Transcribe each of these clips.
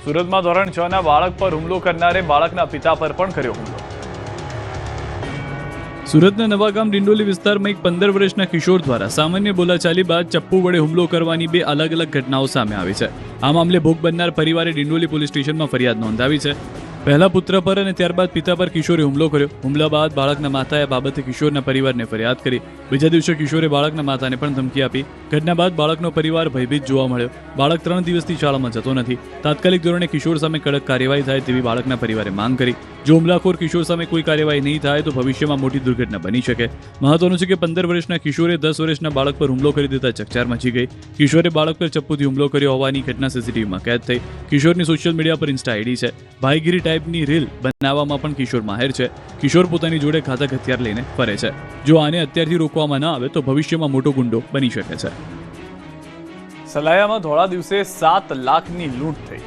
સુરતમાં ધોરણ 6 ના બાળક પર હુમલો કરનારે બાળકના પિતા પર પણ કર્યો હુમલો। સુરતના નવાગામ ડિંડોલી વિસ્તારમાં એક 15 વર્ષના કિશોર દ્વારા સામાન્ય બોલાચાલી બાદ ચપ્પુ વડે હુમલો કરવાની 2 અલગ અલગ ઘટનાઓ સામે આવી છે। આ મામલે ભોગ બનનાર પરિવારે ડિંડોલી પોલીસ સ્ટેશનમાં ફરિયાદ નોંધાવી છે। પહેલા પુત્ર પર અને ત્યારબાદ પિતા પર કિશોરે હુમલો કર્યો। હુમલા બાદ બાળકના માતાએ આ બાબતે કિશોરના પરિવારને ફરિયાદ કરી। બીજા દિવસે કિશોરે બાળકના માતાને પણ ધમકી આપી। ઘટના બાદ બાળકનો પરિવાર ભયભીત જોવા મળ્યો। બાળક 3 દિવસથી શાળામાં જતો નથી। તાત્કાલિક ધોરણે કિશોર સામે કડક કાર્યવાહી થાય તેવી બાળકના પરિવારે માંગ કરી। જો હુમલાખોર કિશોર સામે કોઈ કાર્યવાહી નહીં થાય તો ભવિષ્યમાં મોટી દુર્ઘટના બની શકે। મહત્વનું છે કે 15 વર્ષના કિશોરે 10 વર્ષના બાળક પર હુમલો કરી દેતા ચકચાર મચી ગઈ। કિશોરે બાળક પર ચપ્પુથી હુમલો કર્યો હોવાની ઘટના સીસીટીવીમાં કેદ થઈ। કિશોરની સોશિયલ મીડિયા પર ઇન્સ્ટા આઈડી છે। ભાઈગીરી ટાઈપની રીલ બનાવવામાં પણ કિશોર માહેર છે। કિશોર પોતાની જોડે ઘાતક હથિયાર લઈને ફરે છે। જો આને અત્યારથી રોકવામાં ન આવે તો ભવિષ્યમાં મોટો ગુંડો બની શકે છે। સલાયામાં ધોળા દિવસે 7 લાખની લૂંટ થઈ।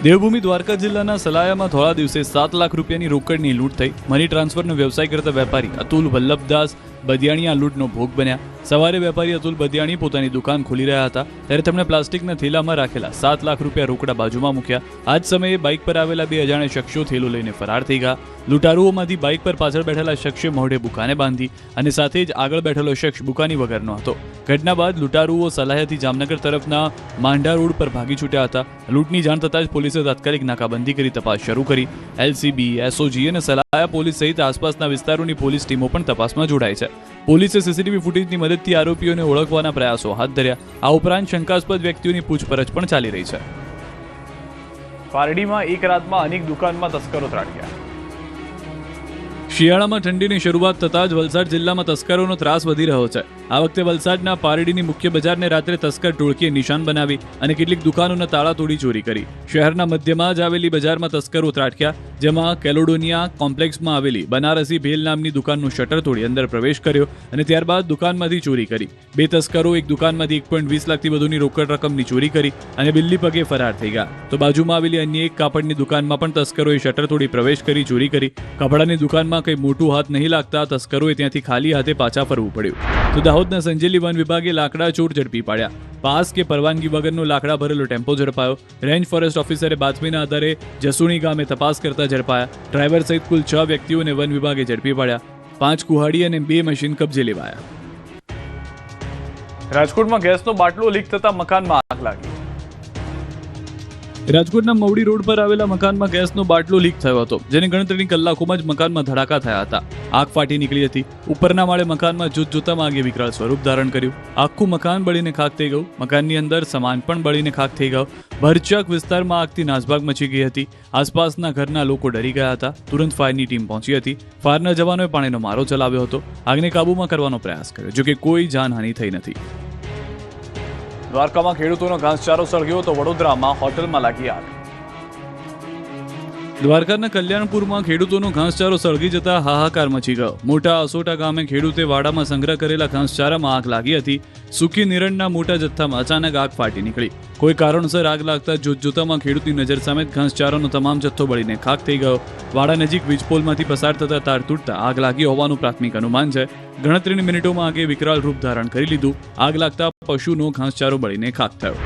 દેવભૂમિ દ્વારકા જિલ્લાના સલાયામાં ધોળા દિવસે 7 લાખ રૂપિયાની રોકડની લૂંટ થઈ। મની ટ્રાન્સફરનો વ્યવસાય કરતા વેપારી અતુલ વલ્લભદાસ બદિયાણી આ લૂંટનો ભોગ બન્યા। સવારે વેપારી અતુલ બદિયાણી પોતાની દુકાન ખોલી રહ્યા હતા ત્યારે તેમણે પ્લાસ્ટિકના થેલામાં રાખેલા 7 લાખ રૂપિયા રોકડા બાજુમાં મૂક્યા। આ જ સમયે બાઇક પર આવેલા 2 અજાણ્યા શખ્સો થેલો લઈને ફરાર થઈ ગયા। લૂંટારુઓમાંથી બાઇક પર પાછળ બેઠેલા શખ્સે મોઢે બુકાને બાંધી અને સાથે જ આગળ બેઠેલો શખ્સ બુકાની વગરનો હતો। ઘટના બાદ લૂંટારુઓ સલાયાથી જામનગર તરફના માંડા રોડ પર ભાગી છૂટ્યા હતા। લૂંટની જાણ થતાં જ પોલીસે તાત્કાલિક નાકાબંધી કરી તપાસ શરૂ કરી। એલસીબી, એસઓજી અને સલાયા પોલીસ સહિત આસપાસના વિસ્તારોની પોલીસ ટીમો પણ તપાસમાં જોડાઈ છે। પોલીસે સીસીટીવી ફૂટેજની મદદથી આરોપીઓને ઓળખવાના પ્રયાસો હાથ ધર્યા। આ ઉપરાંત શંકાસ્પદ વ્યક્તિઓની પૂછપરછ પણ ચાલી રહી છે। પારડીમાં એક રાતમાં અનેક દુકાનમાં તસ્કરો ત્રાટક્યા। શિયાળામાં ઠંડીની શરૂઆત થતાં જ વલસાડ જિલ્લામાં તસ્કરોનો ત્રાસ વધી રહ્યો છે। આ વખતે વલસાડના પારડીની મુખ્ય બજારને રાત્રે તસ્કર ટોળકીએ નિશાન બનાવી અને કેટલીક દુકાનોના તાળા તોડી ચોરી કરી। શહેરના મધ્યમાં જ આવેલી બજારમાં તસ્કરો ત્રાટક્યા, જેમાં કેલોડોનિયા કોમ્પ્લેક્સમાં આવેલી બનારસી ભેલ નામની દુકાનનું શટર તોડી અંદર પ્રવેશ કર્યો અને ત્યારબાદ દુકાનમાંથી ચોરી કરી। 2 તસ્કરો એક દુકાનમાંથી 1.20 લાખથી વધુની રોકડ રકમની ચોરી કરી અને બિલ્લી પગે ફરાર થઈ ગયા। તો બાજુમાં આવેલી અન્ય એક કાપડની દુકાનમાં પણ તસ્કરોએ શટર તોડી પ્રવેશ કરી ચોરી કરી। કપડાની દુકાનમાં કંઈ મોટું હાથ નહીં લાગતા તસ્કરોએ ત્યાંથી ખાલી હાથે પાછા ફરવું પડ્યું। તો દાહોદના સંજેલી વન વિભાગે લાકડા ચોર ઝડપી પાડ્યા। પાસ કે પરવાનગી વગરનો લાકડા ભરેલો ટેમ્પો ઝડપાયો। રેન્જ ફોરેસ્ટ ઓફિસરે બાતમીના આધારે જસુણી ગામે તપાસ કરતા ઝડપાયા। ડ્રાઈવર સહિત કુલ 6 વ્યક્તિઓને વન વિભાગે ઝડપી પાડ્યા। 5 કુહાડી અને 2 મશીન કબજે લેવાયા। રાજકોટમાં ગેસનો બાટલો લીક થતા મકાનમાં આગ લાગી। રાજકોટના મવડી રોડ પર આવેલા મકાનમાં ગેસનો બાટલો લીક થયો હતો, જેને ગણતરીની કલાકોમાં જ મકાનમાં ધડાકા થયા હતા। આગ ફાટી નીકળી હતી। ઉપરના માળે મકાનમાં જોતજોતામાં આગે વિકરાળ સ્વરૂપ ધારણ કર્યું। આખું મકાન બળીને ખાખ થઈ ગયું। મકાનની અંદર સામાન પણ બળીને ખાખ થઈ ગયો। ભરચક વિસ્તારમાં આગથી નાસભાગ મચી ગઈ હતી। આસપાસના ઘરના લોકો ડરી ગયા હતા। તુરંત ફાયરની ટીમ પહોંચી હતી। ફાયરના જવાનોએ પાણીનો મારો ચલાવ્યો હતો। આગને કાબૂમાં કરવાનો પ્રયાસ કર્યો, જોકે કોઈ જાનહાનિ થઈ નથી। દ્વારકામાં ખેડૂતોનો ઘાસચારો સળગ્યો તો વડોદરામાં હોટલમાં લાગી આગ। દ્વારકાના કલ્યાણપુરમાં ખેડૂતોનો ઘાસચારો સળગી જતા હાહાકાર મચી ગયો। મોટા અસોટા ગામે ખેડૂતે વાડામાં સંગ્રહ કરેલા ઘાસચારામાં આગ લાગી હતી। સૂકી નિરણના મોટા જથ્થામાં અચાનક આગ ફાટી નીકળી। કોઈ કારણસર આગ લાગતા જોતજોતામાં ખેડૂતની નજર સામે ઘાસચારાનો તમામ જથ્થો બળીને ખાખ થઈ ગયો। વાડા નજીક વીજપોલમાંથી પસાર થતા તાર તૂટતા આગ લાગી હોવાનું પ્રાથમિક અનુમાન છે। ગણતરીની મિનિટોમાં આગે વિકરાળ રૂપ ધારણ કરી લીધું। આગ લાગતા પશુનો ઘાસચારો બળીને ખાખ થયો।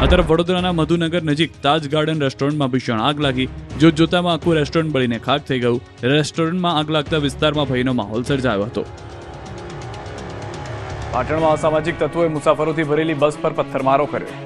આ તરફ વડોદરાના મધુનગર નજીક તાજ ગાર્ડન રેસ્ટોરન્ટમાં ભીષણ આગ લાગી। જોતજોતામાં આખું રેસ્ટોરન્ટ બળીને ખાખ થઈ ગયું। રેસ્ટોરન્ટમાં આગ લાગતા વિસ્તારમાં ભયનો માહોલ સર્જાયો હતો। પાટણમાં અસામાજિક તત્વોએ મુસાફરોથી ભરેલી બસ પર પથ્થરમારો કર્યો।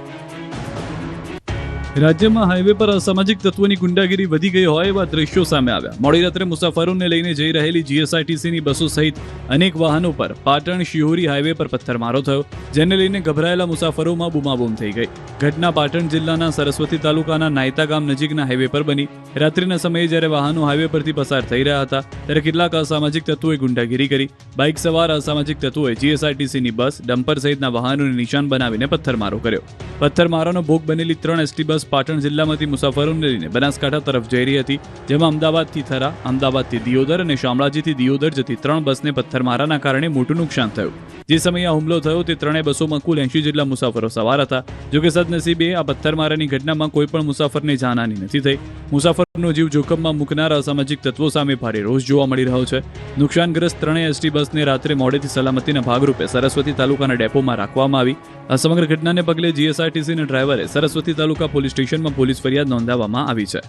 રાજ્યમાં હાઈવે પર અસામાજિક તત્વોની ગુંડાગીરી વધી ગઈ હોય એવા દ્રશ્યો સામે આવ્યા। મોડી રાત્રે મુસાફરોને લઈને જઈ રહેલી જીએસઆરટીસીની બસો સહિત અનેક વાહનો પર પાટણ શિહોરી હાઈવે પર પથ્થરમારો થયો, જેને લઈને ગભરાયેલા મુસાફરોમાં બૂમાબૂમ થઈ ગઈ। ઘટના પાટણ જિલ્લાના સરસ્વતી તાલુકાના નાયતા ગામ નજીકના હાઈવે પર બની। રાત્રિના સમયે જ્યારે વાહનો હાઈવે પરથી પસાર થઈ રહ્યા હતા ત્યારે કેટલાક અસામાજિક તત્વોએ ગુંડાગીરી કરી। બાઇક સવાર અસામાજિક તત્વોએ જીએસઆરટીસીની બસ, ડમ્પર સહિતના વાહનોને નિશાન બનાવીને પથ્થરમારો કર્યો। પથ્થરમારાનો ભોગ બનેલી 3 એસટી બસ પાટણ જિલ્લામાંથી મુસાફરોને લઈને બનાસકાંઠા તરફ જઈ રહી હતી, જેમાં અમદાવાદથી થરા, અમદાવાદથી દિયોદર અને શામળાજીથી દિયોદર જતી 3 બસને પથ્થરમારાના કારણે મોટું નુકસાન થયું। જે સમયે આ હુમલો થયો તે 3 બસોમાં કુલ 80 જેટલા મુસાફરો સવાર હતા। જોકે સદનસીબે આ પથ્થરમારાની ઘટનામાં કોઈ પણ મુસાફરને જાનહાનિ નથી થઈ। મુસાફર નો જીવ જોખમમાં મૂકનાર અસામાજિક તત્વો સામે ભારે રોષ જોવા મળી રહ્યો છે. નુકસાનગ્રસ્ત ત્રણેય એસટી બસને રાત્રે મોડેથી સલામતીના ભાગરૂપે સરસ્વતી તાલુકાના ડેપોમાં રાખવામાં આવી. આ સમગ્ર ઘટનાને પગલે જીએસઆરટીસીના ડ્રાઈવરે સરસ્વતી તાલુકા પોલીસ સ્ટેશનમાં પોલીસ ફરિયાદ નોંધાવવામાં આવી છે.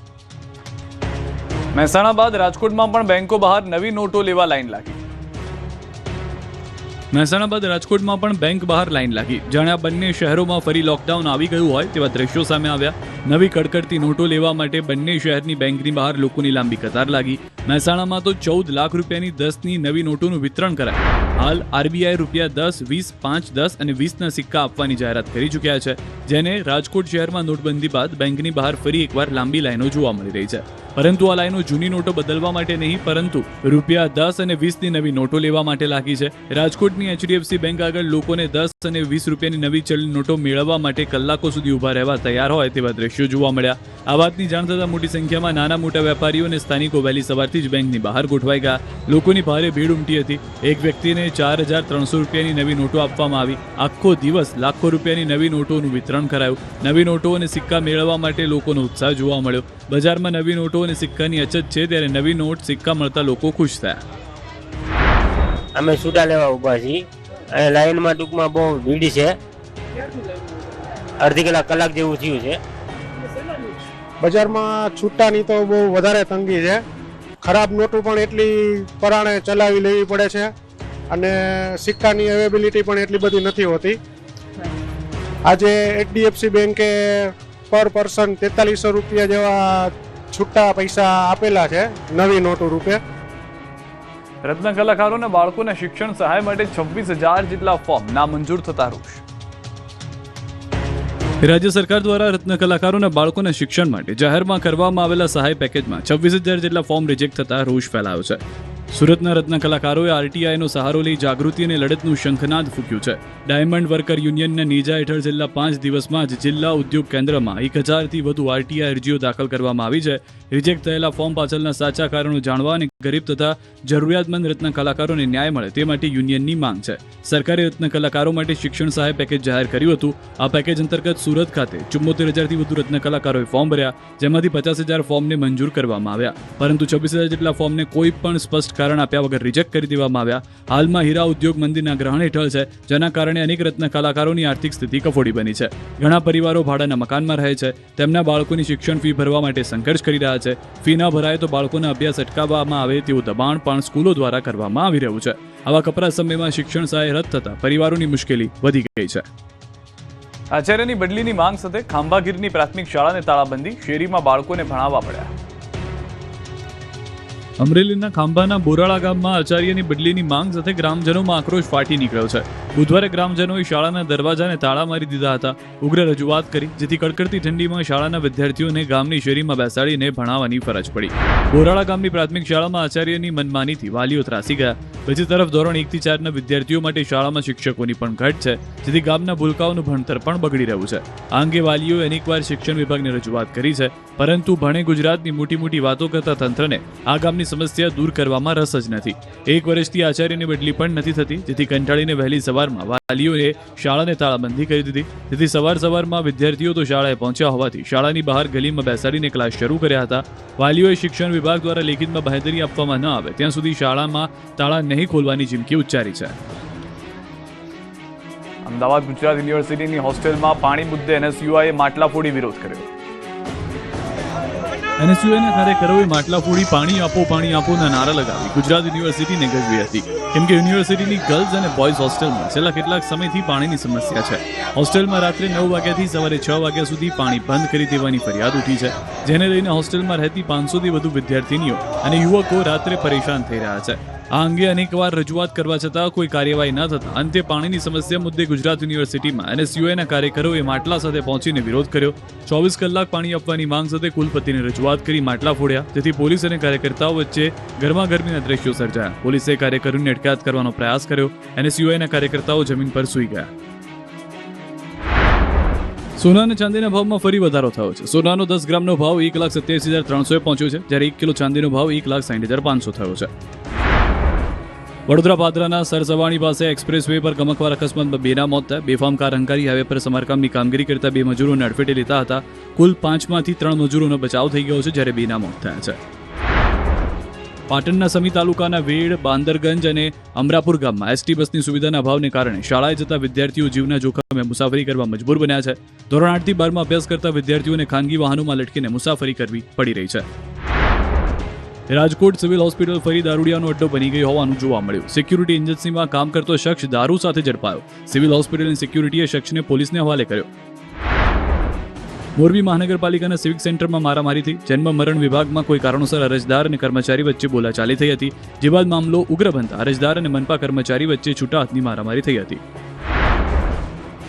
મહેસાણા બાદ રાજકોટમાં પણ બેંકો બહાર નવી નોટો લેવા લાઈન લાગી. મહેસાણા બાદ રાજકોટમાં પણ બેંક બહાર લાઈન લાગી. જાણે આ બંને શહેરોમાં ફરી લોકડાઉન આવી ગયું હોય તેવા દ્રશ્યો સામે આવ્યા. નવી કડકડતી નોટો લેવા માટે બંને શહેરની બેંકની બહાર લોકોની લાંબી કતાર લાગી. મહેસાણામાં તો 14 લાખ રૂપિયાની 10ની નવી નોટોનું વિતરણ કરાયું. હાલ આરબીઆઈ રૂપિયા 10, 20, 5, 10 અને 20ના સિક્કા આપવાની જાહેરાત કરી ચૂક્યા છે, જેને રાજકોટ શહેરમાં નોટબંધી બાદ બેંકની બહાર ફરી એકવાર લાંબી લાઈનો જોવા મળી રહી છે. પરંતુ આ લાઈનો જૂની નોટો બદલવા માટે નહીં, પરંતુ રૂપિયા 10 અને 20ની નવી નોટો લેવા માટે લાગી છે. રાજકોટની એચડીએફસી બેંક આગળ લોકોને 10 અને 20 રૂપિયાની નવી ચલણી નોટો મેળવવા માટે કલાકો સુધી ઊભા રહેવા તૈયાર હોય તેવા દ્રશ્યો જોવા મળ્યા. આ વાતની જાણ થતાં મોટી સંખ્યામાં નાના મોટા વેપારીઓ અને સ્થાનિકો વહેલી સવારથી જ બેંકની બહાર ગોઠવાઈ ગયા. લોકોની ભારે ભીડ ઉમટી હતી. એક વ્યક્તિને 4,300 રૂપિયાની નવી નોટો આપવામાં આવી. આખો દિવસ લાખો રૂપિયાની નવી નોટોનું વિતરણ કરાયું. નવી નોટો અને સિક્કા મેળવવા માટે લોકોનો ઉત્સાહ જોવા મળ્યો. બજારમાં નવી નોટો અને સિક્કાની અછત છે, ત્યારે નવી નોટ સિક્કા મળતા લોકો ખુશ થયા. અમે છૂટા લેવા ઊભા છીએ. અહીં લાઈનમાં ટૂંકમાં બહુ ભીડ છે. અડધી કલાક જેવું થયું છે. બજારમાં છૂટાની તો બહુ વધારે તંગી છે. ખરાબ નોટો પણ એટલી પરાણે ચલાવી લેવી પડે છે અને સિક્કાની અવેબિલિટી પણ એટલી બધી નથી હોતી. આજે એચડીએફસી બેંકે પર પર્સન 4300 રૂપિયા જેવા છૂટા પૈસા આપેલા છે નવી નોટો રૂપે. રત્ન કલાકારોના બાળકોના શિક્ષણ સહાય માટે 26,000 જેટલા ફોર્મ નામંજૂર થતા રોષ. રાજ્ય સરકાર દ્વારા રત્ન કલાકારોના બાળકોના શિક્ષણ માટે જાહેરમાં કરવામાં આવેલા સહાય પેકેજમાં 26,000 જેટલા ફોર્મ રિજેક્ટ થતા રોષ ફેલાયો છે. સુરતના રત્ન કલાકારોએ આરટીઆઈનો સહારો લઈ જાગૃતિ અને લડતનું શંખનાદ ફૂક્યું છે. ડાયમંડ વર્કર યુનિયનના નેજા હેઠળ છેલ્લા 5 દિવસમાં જ જિલ્લા ઉદ્યોગ કેન્દ્રમાં 1000થી વધુ આરટીઆઈ અરજીઓ દાખલ કરવામાં આવી છે. રિજેક્ટ થયેલા ફોર્મ પાછળના સાચા કારણો જાણવા અને ગરીબ તથા જરૂરિયાતમંદ રત્ન કલાકારોને ન્યાય મળે તે માટે યુનિયનની માંગ છે. સરકારે રત્ન કલાકારો માટે શિક્ષણ સહાય પેકેજ જાહેર કર્યું હતું. આ પેકેજ અંતર્ગત સુરત ખાતે 74,000થી વધુ રત્ન કલાકારોએ ફોર્મ ભર્યા, જેમાંથી 50,000 ફોર્મને મંજૂર કરવામાં આવ્યા, પરંતુ 26,000 જેટલા ફોર્મને કોઈ પણ સ્પષ્ટ કારણ આપ્યા વગર રિજેક્ટ કરી દેવામાં આવ્યા. હાલમાં હીરા ઉદ્યોગ મંદિરના ગ્રહણ હેઠળ છે, જેના કારણે અનેક રત્ન કલાકારોની આર્થિક સ્થિતિ કફોડી બની છે. ઘણા પરિવારો ભાડાના મકાનમાં રહે છે. તેમના બાળકોની શિક્ષણ ફી ભરવા માટે સંઘર્ષ કરી રહ્યા છે. ફી ન ભરાય તો બાળકોના અભ્યાસ અટકાવવામાં આવે તેવું દબાણ પણ સ્કૂલો દ્વારા કરવામાં આવી રહ્યું છે. આવા કપરા સમયમાં શિક્ષણ સહાય રદ થતા પરિવારોની મુશ્કેલી વધી ગઈ છે. આચાર્યની બદલીની માંગ સાથે ખાંભાગીરની પ્રાથમિક શાળાને તાળાબંધી, શેરીમાં બાળકોને ભણાવવા પડ્યા. અમરેલીના ખાંભાના બોરાળા ગામમાં આચાર્યની બદલીની માંગ સાથે ગ્રામજનોમાં આક્રોશ ફાટી નીકળ્યો છે. બુધવારે ગ્રામજનોએ શાળાના દરવાજાને તાળા મારી દીધા હતા. ઉગ્ર રજૂઆત કરી, જેથી કડકડતી ઠંડીમાં શાળાના વિદ્યાર્થીઓને ગામની શેરીમાં બેસાડીને ભણાવવાની ફરજ પડી. બોરાળા ગામની પ્રાથમિક શાળામાં આચાર્યની મનમાનીથી વાલીઓ ત્રાસી ગયા. બીજી તરફ ધોરણ 1 થી 4ના વિદ્યાર્થીઓ માટે શાળામાં શિક્ષકોની પણ ઘટ છે, જેથી ગામના ભૂલકાઓનું ભણતર પણ બગડી રહ્યું છે. આ અંગે વાલીઓએ અનેકવાર શિક્ષણ વિભાગને રજૂઆત કરી છે, પરંતુ ભણે ગુજરાતની મોટી વાતો કરતા તંત્રને આ ગામની સમસ્યા દૂર કરવામાં રસ જ નથી. 1 વર્ષથી આચાર્યની બદલી પણ નથી થતી, જેથી કંટાળીને વહેલી સવારમાં વાલીઓએ શાળાને તાળાબંધી કરી દીધી. જેથી સવારમાં વિદ્યાર્થીઓ તો શાળાએ પહોંચ્યા હોવાથી શાળાની બહાર ગલીમાં બેસાડીને ક્લાસ શરૂ કર્યા હતા. વાલીઓએ શિક્ષણ વિભાગ દ્વારા લેખિતમાં બાંહેધરી આપવામાં ન આવે ત્યાં સુધી શાળામાં તાળા નહીં ખોલવાની ચીમકી ઉચ્ચારી છે. અમદાવાદ ગુજરાત યુનિવર્સિટીની હોસ્ટેલમાં પાણી મુદ્દે એનએસયુઆઈએ માટલા ફોડી વિરોધ કર્યો. એનએસયુઆઈના કાર્યકરોએ માટલા ફોડી પાણી આપોના નારા લગાવી ગુજરાત યુનિવર્સિટીને ગજવી હતી, કેમ કે યુનિવર્સિટીની ગર્લ્સ અને બોયઝ હોસ્ટેલમાં છેલ્લા કેટલાક સમયથી પાણીની સમસ્યા છે. હોસ્ટેલમાં રાત્રે 9 વાગ્યાથી સવારે 6 વાગ્યા સુધી પાણી બંધ કરી દેવાની ફરિયાદ ઉઠી છે, જેને લઈને હોસ્ટેલમાં રહેતી 500થી વધુ વિદ્યાર્થીનીઓ અને યુવકો રાત્રે પરેશાન થઈ રહ્યા છે. આ અંગે અનેકવાર રજૂઆત કરવા છતાં કોઈ કાર્યવાહી ન થતા અંતે પાણીની સમસ્યા મુદ્દે ગુજરાત યુનિવર્સિટીમાં એનએસયુઆઈના કાર્યકરોએ માટલા સાથે પહોંચીને વિરોધ કર્યો. 24 કલાક પાણી આપવાની માંગ સાથે કુલપતિને રજૂઆત કરી માટલા ફોડ્યા, જેથી પોલીસ અને કાર્યકર્તાઓ વચ્ચે ગરમાગરમીના દ્રશ્યો સર્જાયા. પોલીસે કાર્યકરોની અટકાયત કરવાનો પ્રયાસ કર્યો. એનએસયુઆઈના કાર્યકર્તાઓ જમીન પર સૂઈ ગયા. સોના અને ચાંદીના ભાવમાં ફરી વધારો થયો છે. સોનાનો 10 ગ્રામનો ભાવ 1,87,300 પહોંચ્યો છે, જ્યારે 1 કિલો ચાંદીનો ભાવ 1,60,500 થયો છે. વડોદરા પાદરાના સરસવાણી પાસે એક્સપ્રેસ વે પર ગમકવાર અકસ્માતમાં બેના મોત થયા. બેફામ કાર હંકારી હાઈવે પર સમારકામની કામગીરી કરતા 2 મજૂરોને અડફેટે લેતા હતા. કુલ 5માંથી 3 મજૂરોનો બચાવ થઈ ગયો છે, જ્યારે 2ના મોત થયા છે. પાટણના સમી તાલુકાના વેડ, બાંદરગંજ અને અમરાપુર ગામમાં એસટી બસની સુવિધાના અભાવને કારણે શાળાએ જતા વિદ્યાર્થીઓ જીવના જોખમે મુસાફરી કરવા મજબૂર બન્યા છે. ધોરણ 8 થી 12માં અભ્યાસ કરતા વિદ્યાર્થીઓને ખાનગી વાહનોમાં લટકીને મુસાફરી કરવી પડી રહી છે. રાજકોટ સિવિલ હોસ્પિટલ ફરી દારૂડિયાનો અડ્ડો બની ગઈ હોવાનું જોવા મળ્યું. સિક્યુરિટી એજન્સીમાં કામ કરતો શખ્સ દારૂ સાથે ઝડપાયો. સિવિલ હોસ્પિટલની સિક્યુરિટીએ શખ્સને પોલીસને હવાલે કર્યો. મોરબી મહાનગરપાલિકાના સિવિક સેન્ટરમાં મારામારી થઈ. જન્મ મરણ વિભાગમાં કોઈ કારણોસર અરજદાર અને કર્મચારી વચ્ચે બોલાચાલી થઈ હતી. જે બાદ મામલો ઉગ્ર બનતા અરજદાર અને મનપા કર્મચારી વચ્ચે છૂટા હાથની મારામારી થઈ હતી.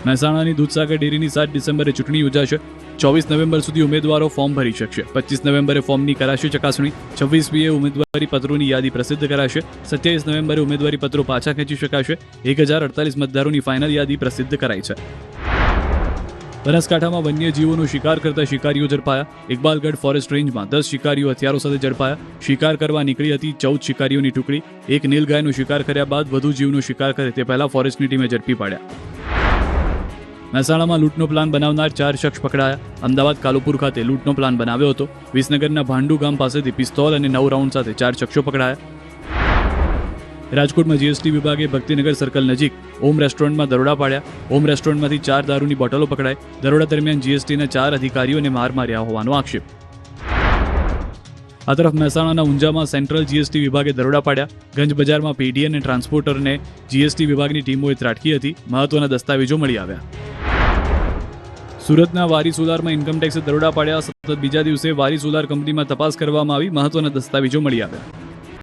મહેસાણાની દૂધસાગર ડેરીની 7 ડિસેમ્બરે ચૂંટણી યોજાશે. 24 નવેમ્બર સુધી ઉમેદવારો ફોર્મ ભરી શકશે. 25 નવેમ્બરે ફોર્મની કરાશે ચકાસણી. 26મીએ ઉમેદવારી પત્રોની યાદી પ્રસિદ્ધ કરાશે. 27 નવેમ્બરે ઉમેદવારી પત્રો પાછા ખેંચી શકાશે. 1048 મતદારોની ફાઇનલ યાદી પ્રસિદ્ધ કરાઈ છે. બનાસકાંઠામાં વન્યજીવોનો શિકાર કરતા શિકારીઓ ઝડપાયા. ઇકબાલગઢ ફોરેસ્ટ રેન્જમાં 10 શિકારીઓ હથિયારો સાથે ઝડપાયા. શિકાર કરવા નીકળી હતી 14 શિકારીઓની ટુકડી. એક નીલગાયનો શિકાર કર્યા બાદ વધુ જીવનો શિકાર કરે તે પહેલા ફોરેસ્ટની ટીમે ઝડપી પાડ્યા. મહેસાણામાં લૂંટનો પ્લાન બનાવનાર 4 શખ્સ પકડાયા. અમદાવાદ કાલુપુર ખાતે લૂંટનો પ્લાન બનાવ્યો હતો. વિસનગરના ભાંડુ ગામ પાસેથી પિસ્તોલ અને 9 રાઉન્ડ સાથે 4 શખ્સો પકડાયા. રાજકોટમાં જીએસટી વિભાગે ભક્તિનગર સર્કલ નજીક ઓમ રેસ્ટોરન્ટમાં દરોડા પાડ્યા. ઓમ રેસ્ટોરન્ટમાંથી 4 દારૂની બોટલો પકડાઈ. દરોડા દરમિયાન જીએસટીના 4 અધિકારીઓને માર માર્યા હોવાનો આક્ષેપ. આ તરફ મહેસાણાના ઊંઝામાં સેન્ટ્રલ જીએસટી વિભાગે દરોડા પાડ્યા. ગંજ બજારમાં પીડી અને ટ્રાન્સપોર્ટરને જીએસટી વિભાગની ટીમોએ ત્રાટકી હતી. મહત્વના દસ્તાવેજો મળી આવ્યા. સુરતના વારી સોલારમાં ઇન્કમટેક્સે દરોડા પાડ્યા. સતત બીજા દિવસે વારી સોલાર કંપનીમાં તપાસ કરવામાં આવી. મહત્વના દસ્તાવેજો મળી આવ્યા.